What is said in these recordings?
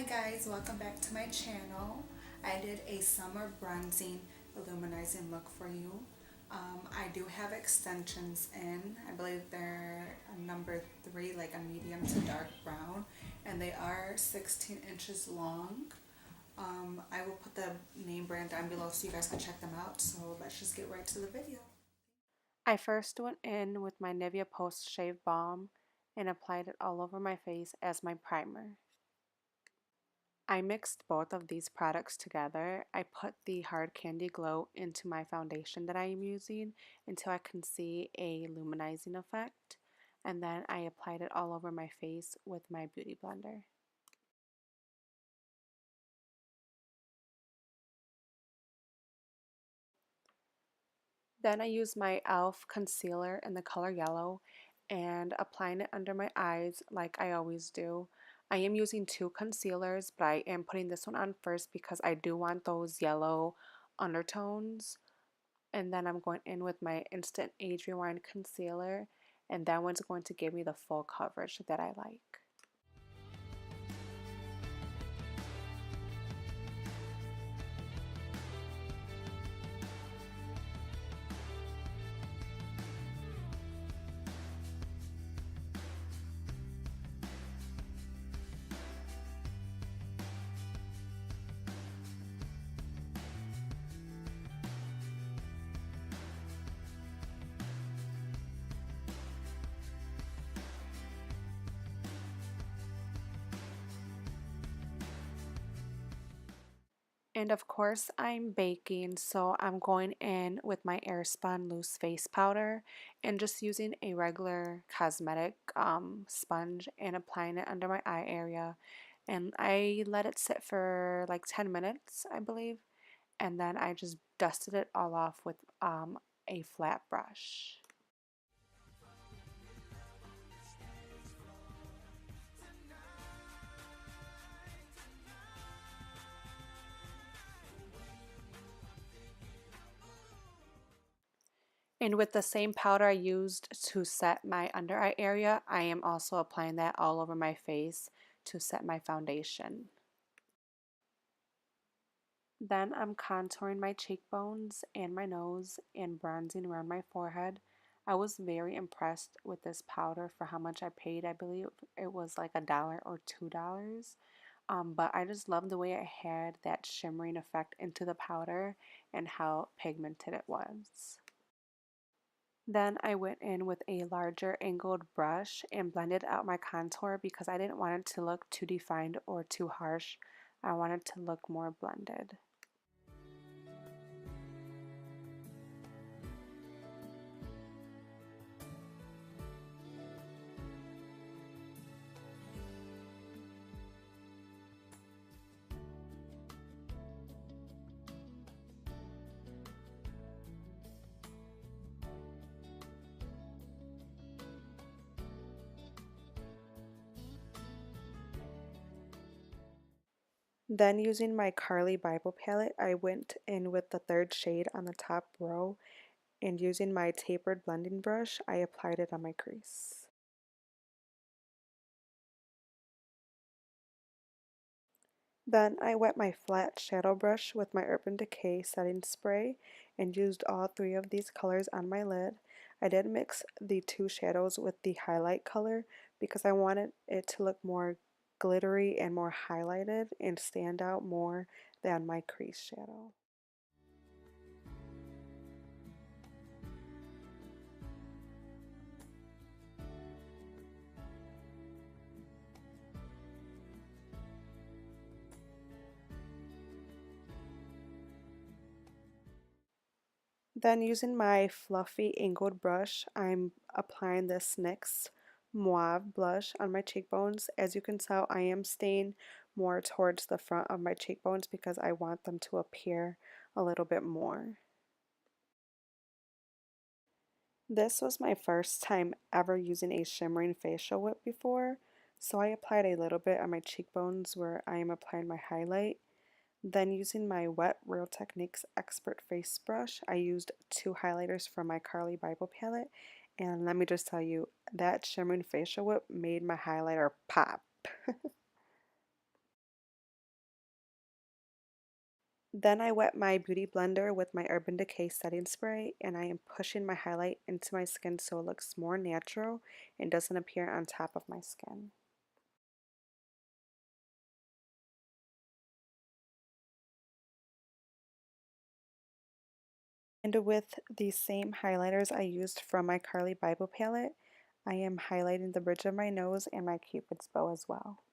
guys, welcome back to my channel. I did a summer bronzing illuminizing look for you. I do have extensions in. I believe they're a number 3, like a medium to dark brown, and they are 16 inches long. I will put the name brand down below so you guys can check them out. So let's just get right to the video. I first went in with my Nivea Post Shave Balm and applied it all over my face as my primer. I mixed both of these products together. I put the Hard Candy Glow into my foundation that I am using until I can see a luminizing effect, and then I applied it all over my face with my Beauty Blender. Then I used my E.L.F. concealer in the color yellow and applying it under my eyes like I always do. I am using 2 concealers, but I am putting this one on first because I do want those yellow undertones. And then I'm going in with my Instant Age Rewind concealer, and that one's going to give me the full coverage that I like. And of course I'm baking, so I'm going in with my Airspun loose face powder and just using a regular cosmetic sponge and applying it under my eye area. And I let it sit for like 10 minutes, I believe, and then I just dusted it all off with a flat brush. And with the same powder I used to set my under eye area, I am also applying that all over my face to set my foundation. Then I'm contouring my cheekbones and my nose and bronzing around my forehead. I was very impressed with this powder for how much I paid. I believe it was like $1 or $2. But I just love the way it had that shimmering effect into the powder and how pigmented it was. Then I went in with a larger angled brush and blended out my contour because I didn't want it to look too defined or too harsh. I wanted it to look more blended. Then using my CARLI BYBEL palette, I went in with the 3rd shade on the top row, and using my tapered blending brush, I applied it on my crease. Then I wet my flat shadow brush with my Urban Decay setting spray and used all 3 of these colors on my lid. I did mix the 2 shadows with the highlight color because I wanted it to look more glittery and more highlighted and stand out more than my crease shadow. Then using my fluffy angled brush, I'm applying this NYX Mauve blush on my cheekbones. As you can tell, I am staying more towards the front of my cheekbones because I want them to appear a little bit more. This was my first time ever using a shimmering facial whip before, so I applied a little bit on my cheekbones where I am applying my highlight. Then using my wet Real Techniques Expert Face Brush, I used 2 highlighters from my CARLI BYBEL palette, and let me just tell you, that shimmering facial whip made my highlighter pop. Then I wet my beauty blender with my Urban Decay setting spray, and I am pushing my highlight into my skin so it looks more natural and doesn't appear on top of my skin. And with the same highlighters I used from my CARLI BYBEL palette, I am highlighting the bridge of my nose and my cupid's bow as well.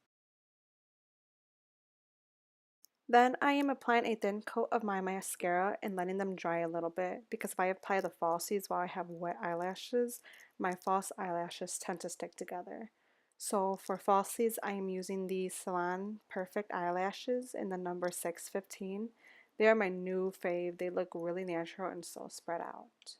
Then I am applying a thin coat of my mascara and letting them dry a little bit, because if I apply the falsies while I have wet eyelashes, my false eyelashes tend to stick together. So for falsies, I am using the Salon Perfect eyelashes in the number 615. They are my new fave. They look really natural and so spread out.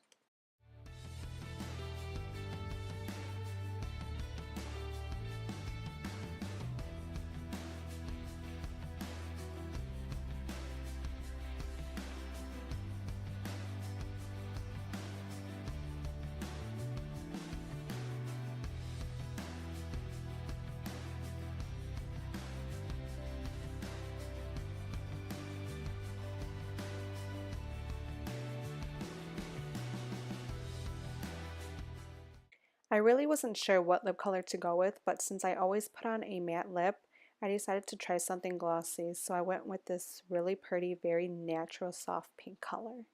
I really wasn't sure what lip color to go with, but since I always put on a matte lip, I decided to try something glossy, so I went with this really pretty, very natural soft pink color.